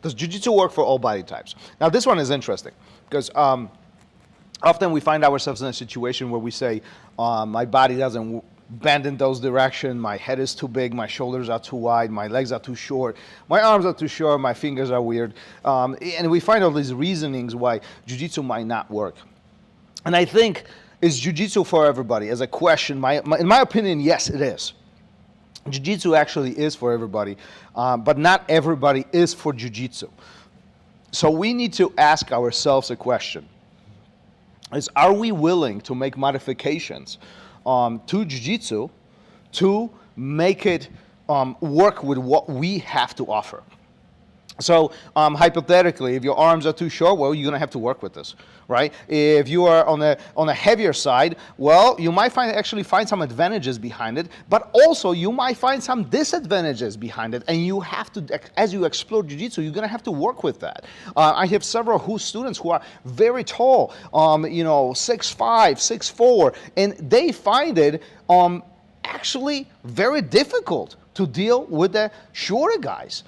Does jiu-jitsu work for all body types? Now, this one is interesting because often we find ourselves in a situation where we say, my body doesn't bend in those directions, my head is too big, my shoulders are too wide, my legs are too short, my arms are too short, my fingers are weird. And we find all these reasonings why jiu-jitsu might not work. And I think, is jiu-jitsu for everybody? As a question, in my opinion, yes, it is. Jiu-jitsu actually is for everybody, but not everybody is for jiu-jitsu. So we need to ask ourselves a question. Are we willing to make modifications to jiu-jitsu to make it work with what we have to offer? So hypothetically, if your arms are too short, well, you're going to have to work with this, right? If you are on a heavier side, well, you might actually find some advantages behind it, but also you might find some disadvantages behind it, and you have to, as you explore jiu-jitsu, you're going to have to work with that. I have several students who are very tall, 6'5", 6'4", and they find it actually very difficult to deal with the shorter guys.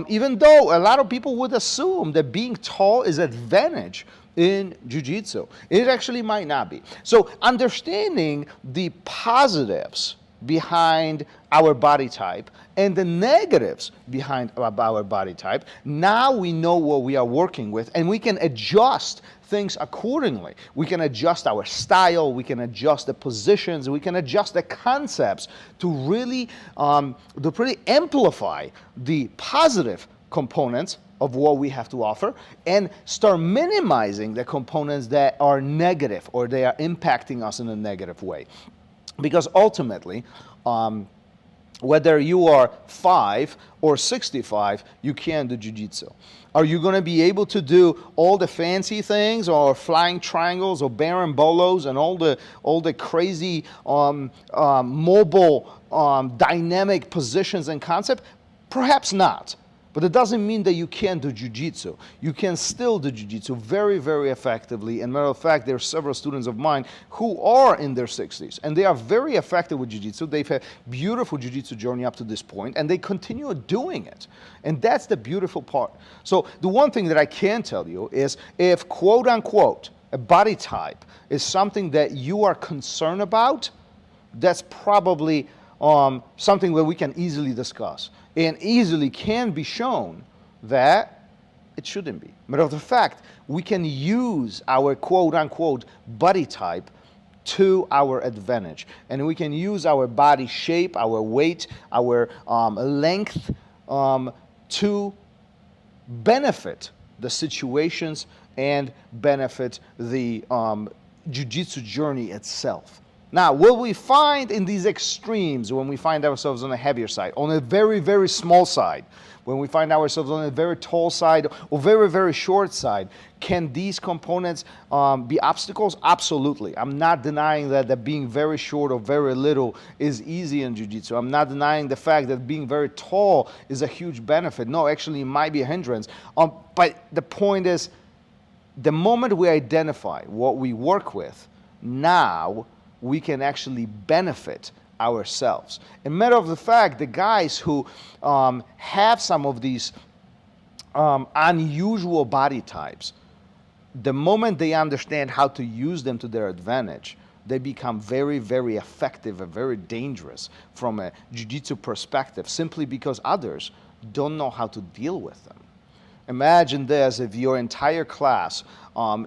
Even though a lot of people would assume that being tall is an advantage in jiu-jitsu, it actually might not be. So understanding the positives behind our body type and the negatives behind our body type, now we know what we are working with, and we can adjust things accordingly. We can adjust our style, we can adjust the positions, we can adjust the concepts to really amplify the positive components of what we have to offer and start minimizing the components that are negative or they are impacting us in a negative way. Because ultimately, whether you are 5 or 65, you can do jiu-jitsu. Are you going to be able to do all the fancy things, or flying triangles, or barambolos, and all the crazy mobile, dynamic positions and concept? Perhaps not. But it doesn't mean that you can't do jiu-jitsu. You can still do jiu-jitsu very, very effectively. And matter of fact, there are several students of mine who are in their 60s, and they are very effective with jiu-jitsu. They've had beautiful jiu-jitsu journey up to this point, and they continue doing it. And that's the beautiful part. So the one thing that I can tell you is, if quote unquote a body type is something that you are concerned about, that's probably something where we can easily discuss and easily can be shown that it shouldn't be. Matter of fact, we can use our quote-unquote body type to our advantage. And we can use our body shape, our weight, our length to benefit the situations and benefit the jiu-jitsu journey itself. Now, will we find in these extremes, when we find ourselves on a heavier side, on a very, very small side, when we find ourselves on a very tall side or very, very short side, can these components be obstacles? Absolutely. I'm not denying that being very short or very little is easy in jiu-jitsu. I'm not denying the fact that being very tall is a huge benefit. No, actually, it might be a hindrance. But the point is, the moment we identify what we work with, now we can actually benefit ourselves. And matter of the fact, the guys who have some of these unusual body types, the moment they understand how to use them to their advantage, they become very, very effective and very dangerous from a jiu-jitsu perspective, simply because others don't know how to deal with them. Imagine this: if your entire class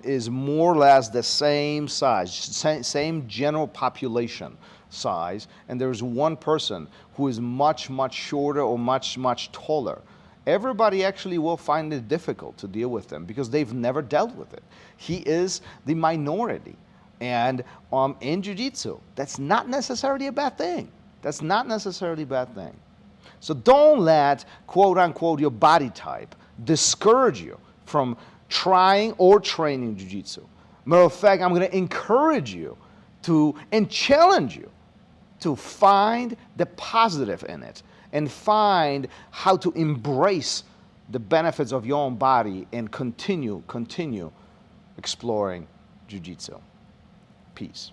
is more or less the same size, same general population size, and there's one person who is much, much shorter or much, much taller. Everybody actually will find it difficult to deal with them because they've never dealt with it. He is the minority. And in jiu-jitsu, that's not necessarily a bad thing. That's not necessarily a bad thing. So don't let, quote unquote, your body type discourage you from trying or training jiu-jitsu. Matter of fact, I'm going to encourage you and challenge you to find the positive in it and find how to embrace the benefits of your own body and continue exploring jiu-jitsu. Peace.